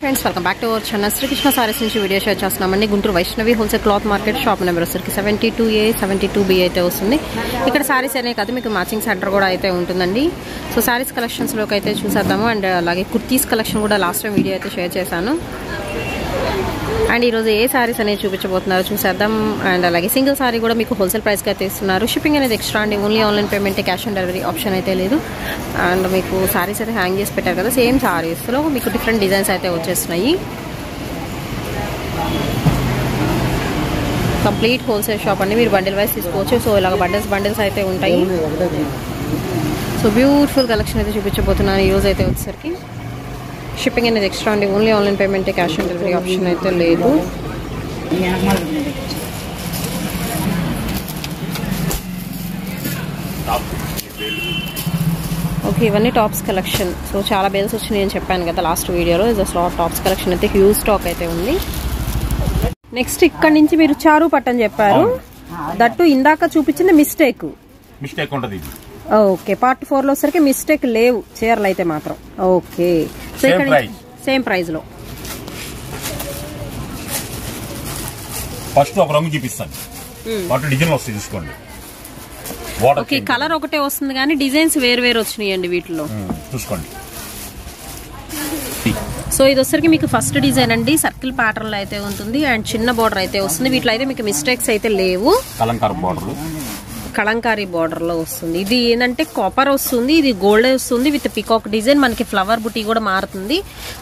Friends welcome back to our channel Srikrishna sarees నుంచి video share చేస్తున్నామండి. Guntur Vaishnavi wholesale cloth market shop number వచ్చరికి 72A 72B అయితే వస్తుంది. ఇక్కడ సారీస్ అనే కాదు మీకు మ్యాచింగ్ సెంటర్ కూడా అయితే ఉంటుందండి. సో సారీస్ కలెక్షన్స్లోకి అయితే చూసేద్దాము. అండ్ అలాగే కుర్తీస్ కలెక్షన్ కూడా లాస్ట్ టైం వీడియో అయితే షేర్ చేశాను. అండ్ ఈరోజు ఏ సారీస్ అనేది చూపించబోతున్నారో చూసేద్దాం. అండ్ అలాగే సింగిల్ సారీ కూడా మీకు హోల్సేల్ ప్రైస్కి అయితే ఇస్తున్నారు. షిప్పింగ్ అనేది ఎక్స్ట్రా అండి. Only online payment, cash on delivery option అయితే లేదు. అండ్ మీకు సారీస్ అయితే హ్యాంగ్ చేసి పెట్టారు కదా, సేమ్ సారీస్లో మీకు డిఫరెంట్ డిజైన్స్ అయితే వచ్చేస్తున్నాయి. కంప్లీట్ హోల్సేల్ షాప్ అండి. మీరు బండిల్ వైజ్ తీసుకోవచ్చు. సో ఇలాగ బండిల్స్ అయితే ఉంటాయి. సో బ్యూటిఫుల్ కలెక్షన్ అయితే చూపించబోతున్నాను ఈరోజు అయితే వచ్చేసరికి. షిప్పింగ్ అనేది ఎక్స్ట్రా అండి. Only online payment, cash on delivery option అయితే లేదు. ఓకే, ఇవన్నీ టాప్స్ కలెక్షన్. సో చాలా బేల్స్ వచ్చినాయి అని చెప్పాను కదా లాస్ట్ వీడియోలో. అసలు టాప్స్ కలెక్షన్ అయితే హ్యూజ్ స్టాక్ అయితే ఉంది. నెక్స్ట్ ఇక్కడ నుంచి మీరు చారు పట్టని చెప్పారు. దట్టు ఇందాక చూపించింది మిస్టేక్ ఉంటుంది. ఓకే, పార్ట్ 4 లో సరికి మిస్టేక్ లేవు చీరలు అయితే మాత్రం. ఓకే, సో ఇక్కడ సేమ్ ప్రైస్ లో ఫస్ట్ ఒక రంగు చూపిస్తాను. డిజైన్ వస్తాయి చూసుకోండి. ఓకే, కలర్ ఒకటే వస్తుంది కానీ డిజైన్స్ వేరు వేరు వచ్చినాయండి వీటిలో చూసుకోండి. సో ఇది వచ్చరికి మీకు ఫస్ట్ డిజైన్ అండి. సర్కిల్ ప్యాటర్న్ లో అయితే ఉంటుంది అండ్ చిన్న బార్డర్ అయితే వస్తుంది. వీటిలో అయితే మీకు మిస్టేక్స్ అయితే లేవు. కలంకారీ బార్డర్ లో వస్తుంది. ఇది ఏంటంటే కాపర్ వస్తుంది, ఇది గోల్డ్ వస్తుంది విత్ పికాక్ డిజైన్. మనకి ఫ్లవర్ బుటీ కూడా మారుతుంది.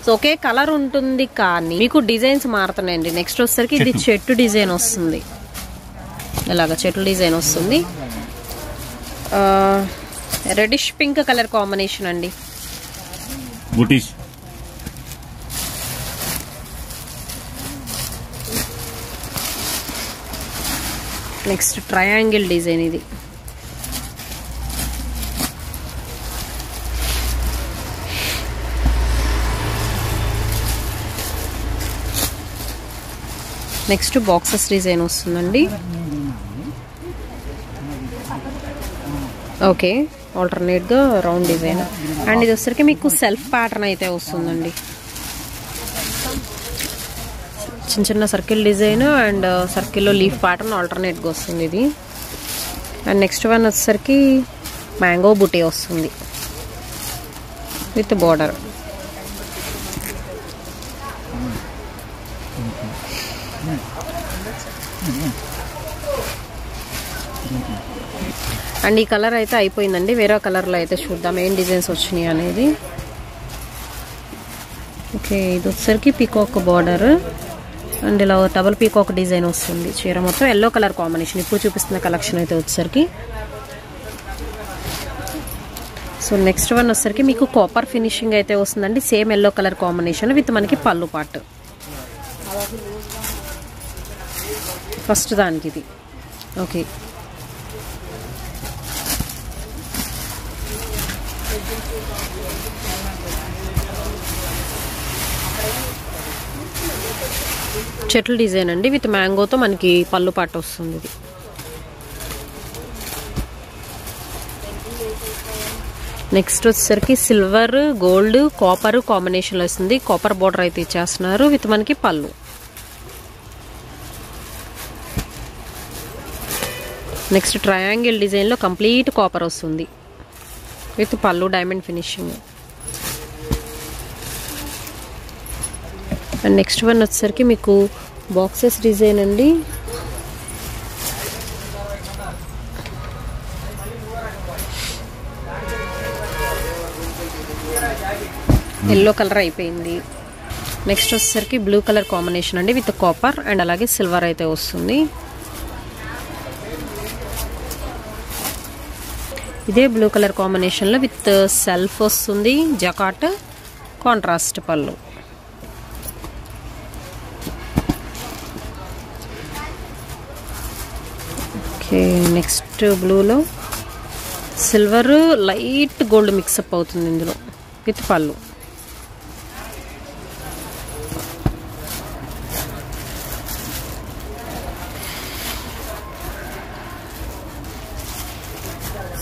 సో ఒకే కలర్ ఉంటుంది కానీ మీకు డిజైన్స్ మారుతున్నాయండి. నెక్స్ట్ వచ్చేసరికి ఇది చెట్టు డిజైన్ వస్తుంది. ఇలాగా చెట్టు డిజైన్ వస్తుంది. రెడిష్ పింక్ కలర్ కాంబినేషన్ అండి. Next triangle design. ఇది నెక్స్ట్ బాక్సెస్ డిజైన్ వస్తుందండి. ఓకే, ఆల్టర్నేట్ గా రౌండ్ డిజైన్. అండ్ ఇది వచ్చరికి మీకు సెల్ఫ్ ప్యాటర్న్ అయితే వస్తుందండి. చిన్న చిన్న సర్కిల్ డిజైన్ అండ్ సర్కిల్లో లీఫ్ ప్యాటర్న్ ఆల్టర్నేట్ గా వస్తుంది ఇది. అండ్ నెక్స్ట్ వన్ వచ్చేసరికి మ్యాంగో బుటీ వస్తుంది విత్ బోర్డర్. అండ్ ఈ కలర్ అయితే అయిపోయిందండి. వేరే కలర్లో అయితే చూద్దాం ఏం డిజైన్స్ వచ్చినాయి అనేది. ఓకే, ఇది వచ్చేసరికి పీకాక్ బార్డర్ అండ్ ఇలా డబుల్ పీకాక్ డిజైన్ వస్తుంది. చీర మొత్తం ఎల్లో కలర్ కాంబినేషన్. ఇప్పుడు చూపిస్తున్న కలెక్షన్ అయితే వచ్చేసరికి. సో నెక్స్ట్ వన్ వచ్చేసరికి మీకు కాపర్ ఫినిషింగ్ అయితే వస్తుందండి. Same yellow colour combination with మనకి పళ్ళు పార్ట్. ఫస్ట్ దానికి ఇది. ఓకే, చెట్ల డిజైన్ అండి విత్ మ్యాంగోతో మనకి పళ్ళు పాట వస్తుంది. ఇది నెక్స్ట్ వచ్చేసరికి సిల్వర్ గోల్డ్ కాపర్ కాంబినేషన్ లో వస్తుంది. కాపర్ బోర్డర్ అయితే ఇచ్చేస్తున్నారు విత్ మనకి పళ్ళు. నెక్స్ట్ ట్రయాంగిల్ డిజైన్ లో కంప్లీట్ కాపర్ వస్తుంది విత్ పళ్ళు diamond finishing. And next one వచ్చేసరికి మీకు బాక్సెస్ డిజైన్ అండి. ఎల్లో కలర్ అయిపోయింది. నెక్స్ట్ వచ్చేసరికి బ్లూ కలర్ కాంబినేషన్ అండి విత్ కాపర్ అండ్ అలాగే సిల్వర్ అయితే వస్తుంది. ఇదే బ్లూ కలర్ కాంబినేషన్ లో విత్ సెల్ఫ్ వస్తుంది. జకాట్ కాంట్రాస్ట్ పళ్ళు. ఓకే, నెక్స్ట్ బ్లూలో సిల్వర్ లైట్ గోల్డ్ మిక్సప్ అవుతుంది ఇందులో విత్ పళ్ళు.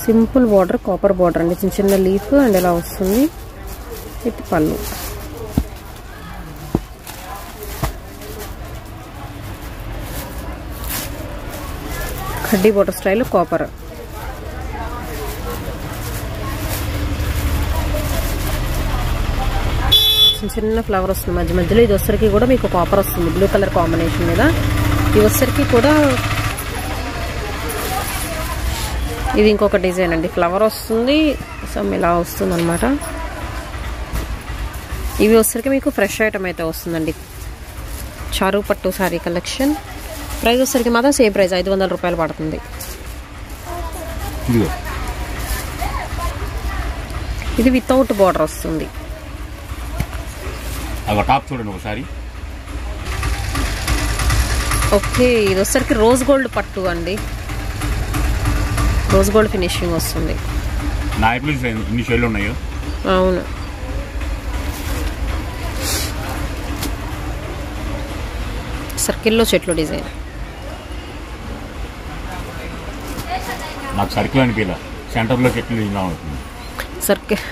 సింపుల్ బార్డర్, కాపర్ బార్డర్ అండి, చిన్న చిన్న లీఫ్ అండ్ ఇలా వస్తుంది విత్ పళ్ళు. కడ్డీ బోర్డర్ స్టైల్ కాపర్. చిన్న ఫ్లవర్ వస్తుంది మధ్య మధ్యలో. ఇది వచ్చరికి కూడా మీకు కాపర్ వస్తుంది బ్లూ కలర్ కాంబినేషన్ మీద. ఇది వచ్చరికి కూడా ఇది ఇంకొక డిజైన్ అండి. ఫ్లవర్ వస్తుంది సమ్ ఇలా వస్తుంది అనమాట. ఇవి వచ్చరికి మీకు ఫ్రెష్ ఐటమ్ అయితే వస్తుందండి. చారు పట్టు శారీ కలెక్షన్. ప్రైస్ వచ్చరికి మాత్రం సేమ్ ప్రైస్ 500 రూపాయలు పడుతుంది. ఇది వితౌట్ బార్డర్ వస్తుంది. టాప్ చూడండి ఒకసారి. ఓకే, ఇది వచ్చరికి రోజ్ గోల్డ్ పట్టు అండి. రోజ్ గోల్డ్ ఫినిషింగ్ వస్తుంది. ఇన్ని షేడ్లు ఉన్నాయో. అవును, సర్కిల్లో చెట్లు డిజైన్. నాకు సర్కిల్ అనిపించలే, సెంటర్లో చెట్లు ఇలా ఉంటుంది. సర్కిల్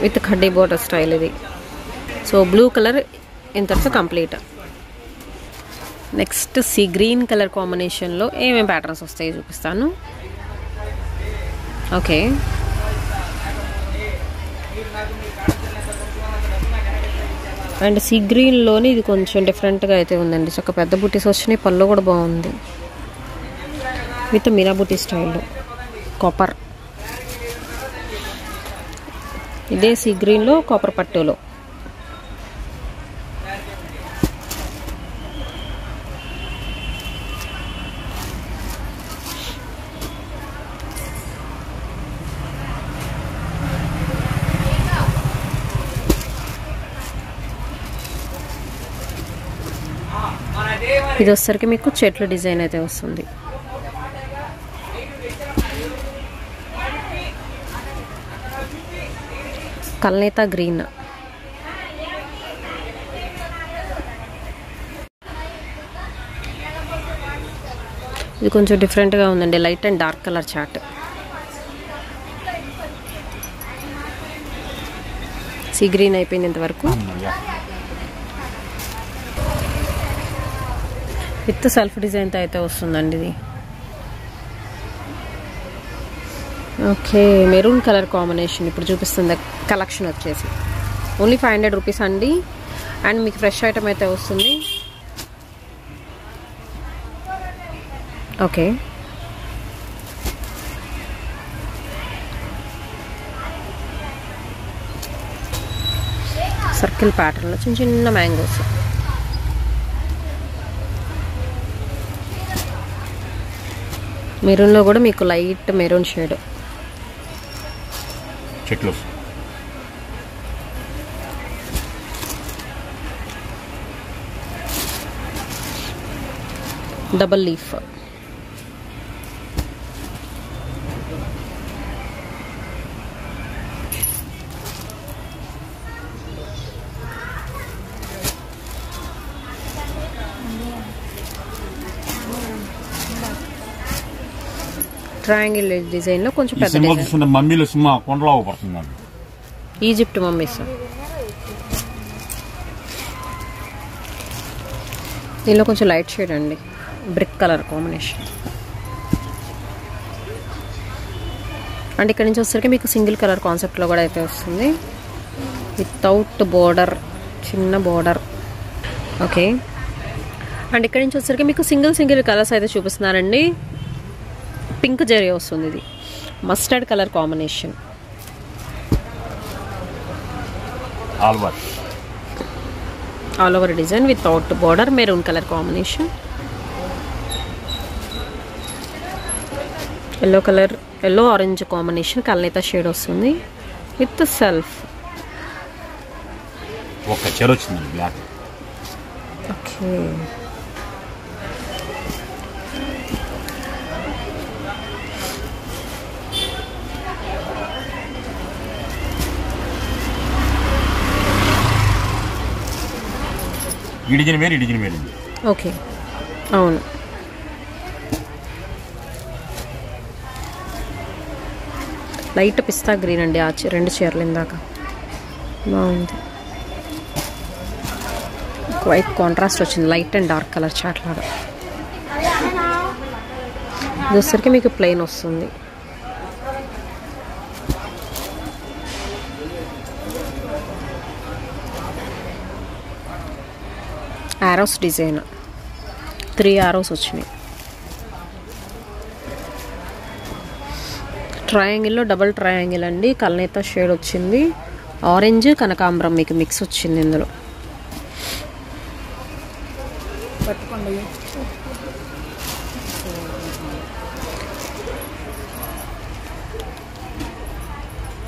విత్ కడ్డీ బోర్డర్ స్టైల్ ఇది. సో బ్లూ కలర్ ఇంతటితో complete. Next sea green colour కాంబినేషన్లో ఏమేమి ప్యాటర్న్స్ వస్తాయో చూపిస్తాను. ఓకే, అండ్ సీ గ్రీన్లోని ఇది కొంచెం డిఫరెంట్గా అయితే ఉందండి. చక్క పెద్ద బుట్టీస్ వచ్చినాయి, పళ్ళు కూడా బాగుంది. విత్ మీనా బుట్టి స్టైల్లో కాపర్. ఇదే సీ గ్రీన్లో కాపర్ పట్టులో. ఇది వచ్చేసరికి మీకు చెట్ల డిజైన్ అయితే వస్తుంది. కల్నేత గ్రీన్. ఇది కొంచెం డిఫరెంట్గా ఉందండి. Light and dark colour chart. Sea green అయిపోయింది ఇంతవరకు. విత్ సెల్ఫ్ డిజైన్తో అయితే వస్తుందండి ఇది. ఓకే, మెరూన్ కలర్ కాంబినేషన్ ఇప్పుడు చూపిస్తుంది కలెక్షన్ వచ్చేసి. ఓన్లీ 500 రూపీస్ అండి. అండ్ మీకు ఫ్రెష్ ఐటమ్ అయితే వస్తుంది. ఓకే, సర్కిల్ ప్యాటర్న్లో చిన్న చిన్న మ్యాంగోస్. మెరూన్లో కూడా మీకు లైట్ మెరూన్ షేడ్. చెట్లు డబల్ లీఫ్. ట్రయాంగిల్ డిజైన్లో కొంచెం పెద్ద డిజైన్. మమ్మీలో సినిమా కొండలా పడుతుంది. Egypt mummies. దీనిలో కొంచెం లైట్ షేడ్ అండి, బ్రిక్ కలర్ కాంబినేషన్. అండ్ ఇక్కడ నుంచి వచ్చేసరికి మీకు సింగిల్ కలర్ కాన్సెప్ట్లో కూడా అయితే వస్తుంది. వితౌట్ బోర్డర్, చిన్న బోర్డర్. ఓకే, అండ్ ఇక్కడ నుంచి వచ్చేసరికి మీకు సింగిల్ కలర్స్ అయితే చూపిస్తున్నారండి. పింక్ జరీ వస్తుంది. ఇది mustard colour combination. All over design without border, maroon colour combination. Yellow colour, yellow orange combination కల్నేత షేడ్ వస్తుంది విత్ సెల్ఫ్. ఒక చీర వచ్చింది బ్లాక్. ఓకే, ఈ డిజైన్ వేరు, ఈ డిజైన్ వేరు. ఓకే, అవును. లైట్ పిస్తా గ్రీన్ అండి. ఆ రెండు చీరలు ఇందాక బాగుంది. వైట్ కాంట్రాస్ట్ వచ్చింది, light and dark colour chart లాగా. ఇది వచ్చేసరికి మీకు ప్లెయిన్ వస్తుంది. ఆరోస్ డిజైన్ 3 ఆరోస్ వచ్చినాయి. ట్రయాంగిల్లో డబల్ ట్రయాంగిల్ అండి. కల్నేత షేడ్ వచ్చింది. ఆరెంజ్ కనకాంబరం మీకు మిక్స్ వచ్చింది ఇందులో.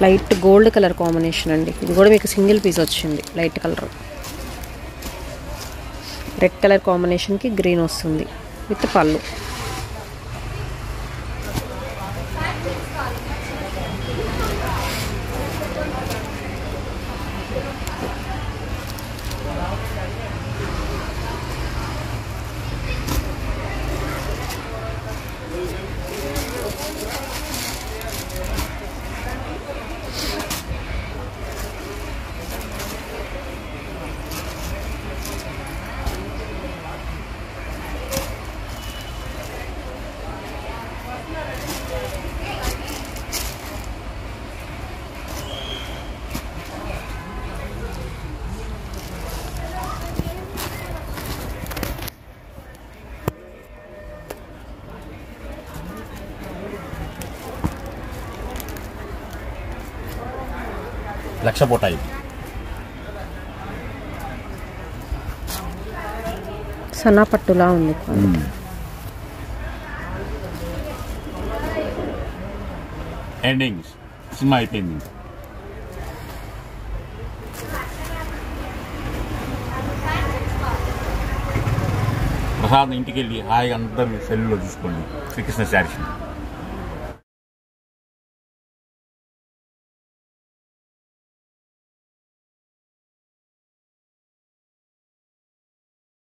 లైట్ గోల్డ్ కలర్ కాంబినేషన్ అండి. ఇది కూడా మీకు సింగిల్ పీస్ వచ్చింది. లైట్ కలర్ రెడ్ కలర్ కాంబినేషన్కి గ్రీన్ వస్తుంది విత్ పళ్ళు. లక్ష పోటాయి. సన్నా పట్టులా ఉంది. ఎండింగ్ సినిమా అయిపోయింది. ప్రసాద్ ఇంటికి వెళ్ళి హాయిగా అందరూ సెల్లులో చూసుకోండి శ్రీకృష్ణ శారీస్.